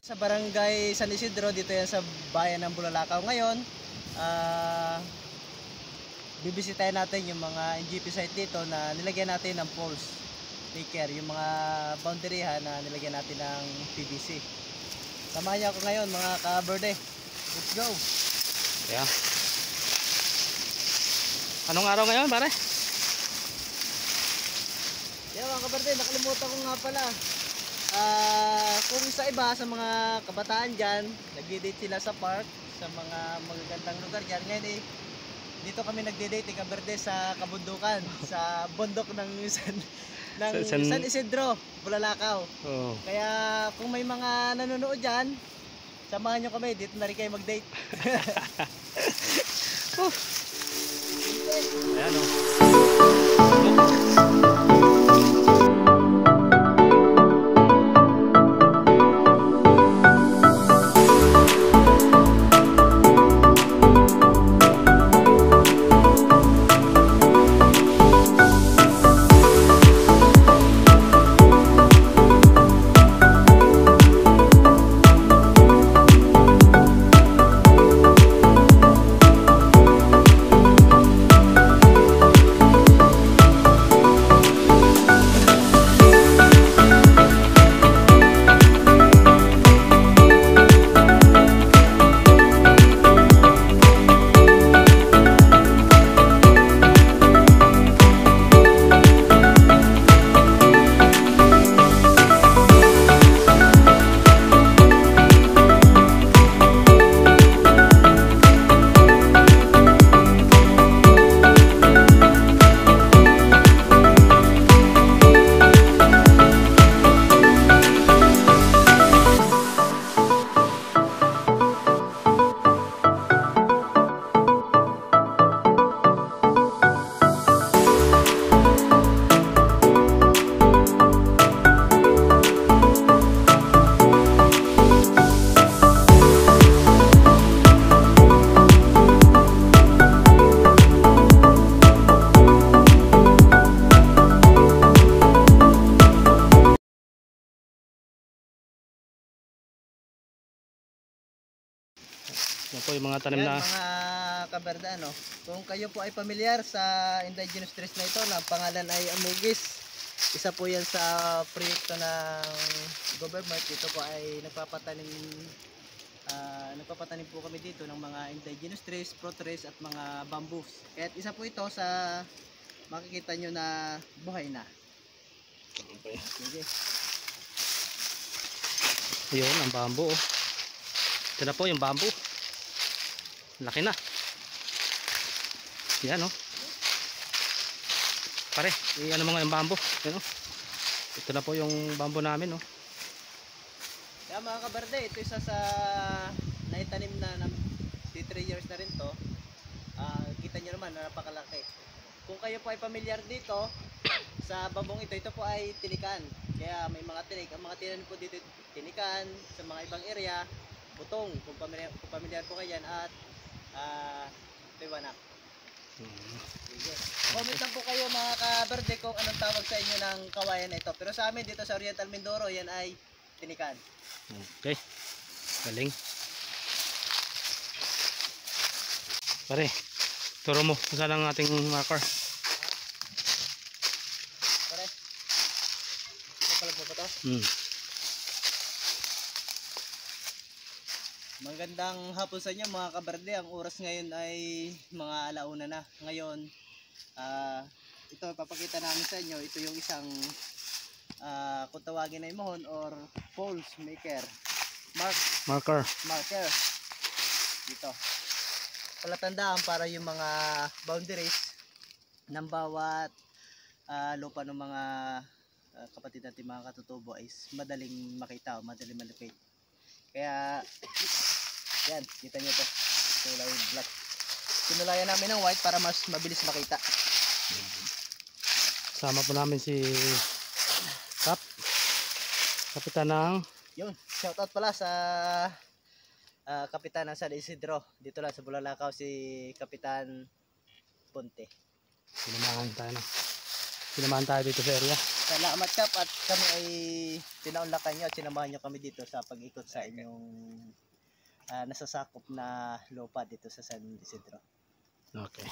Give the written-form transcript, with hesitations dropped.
Sa barangay San Isidro, dito yan sa bayan ng Bulalakaw. Ngayon, bibisitahin natin yung mga NGP site dito na nilagyan natin ng poles maker, yung mga boundaryhan na nilagyan natin ng PVC. Samahan niyo ako ngayon mga ka-berde. Let's go! Yeah. Anong araw ngayon, pare? Yeah, mga ka-berde, nakalimutan ko nga pala. Kung sa iba, sa mga kabataan dyan, nagdi-date sila sa park, sa mga magagandang lugar dyan. Ngayon dito kami nagdi-date ka-berde sa kabundukan, sa bundok ng San Isidro, Bulalakaw. Oh. Kaya kung may mga nanonood dyan, samahan nyo kami, dito na rin kayo mag-date. Ayan o. Yan po yung mga tanim Yan, na mga kaberde, ano, kung kayo po ay pamilyar sa indigenous trees na ito, na pangalan ay Amugis. Isa po yan sa proyekto ng government. Ito po ay nagpapatanim po kami dito ng mga indigenous trees, fruit trees at mga bamboos. Kaya isa po ito sa makikita nyo na buhay na. Sige. yun, ang bamboo. Ito na po yung bamboo. Laki na. Yan o. Pare, ano mga yung bamboo. Yan o. Ito na po yung bamboo namin o. Kaya mga kaberde, ito isa sa naitanim na 3 years na rin to. Kita nyo naman na napakalaki. Kung kayo po ay pamilyar dito sa bambong ito po ay tinikan. Kaya may mga tinik. Ang mga tinanim po dito tinikan. Sa mga ibang area, butong. Kung pamilyar po kayo yan. At tiwanak. Sige. Comment lang po kayo mga kaberde kung anong tawag sa inyo ng kawayan na ito. Pero sa amin dito sa Oriental Mindoro, yan ay tinikan. Okay. Galing. Pare, turo mo kung saan ang ating marker. Pare, kapalag mo ba ito? Magandang hapon sa inyo mga kaberde. Ang oras ngayon ay mga alauna na. Ngayon, ito papakita namin sa inyo. Ito yung isang kung tawagin na imohon or poles maker. Marker. Dito. Palatandaan para yung mga boundaries ng bawat lupa ng mga kapatid natin mga katutubo is madaling makita o madaling malupit. Kaya yan, kita nyo to, kulay black. Pinulayan namin ng white para mas mabilis makita. Sama po namin si Kapitan ng Yun, shoutout pala sa Kapitan ng San Isidro. Dito lang sa Bulalakaw si Kapitan Ponte. Sinamahan tayo na. Sinamahan tayo dito sa area. Salamat Kap at kami ay pinaunlakan nyo at sinamahan nyo kami dito sa pag-ikot sa inyong nasasakop na lupa dito sa San Isidro. Okay.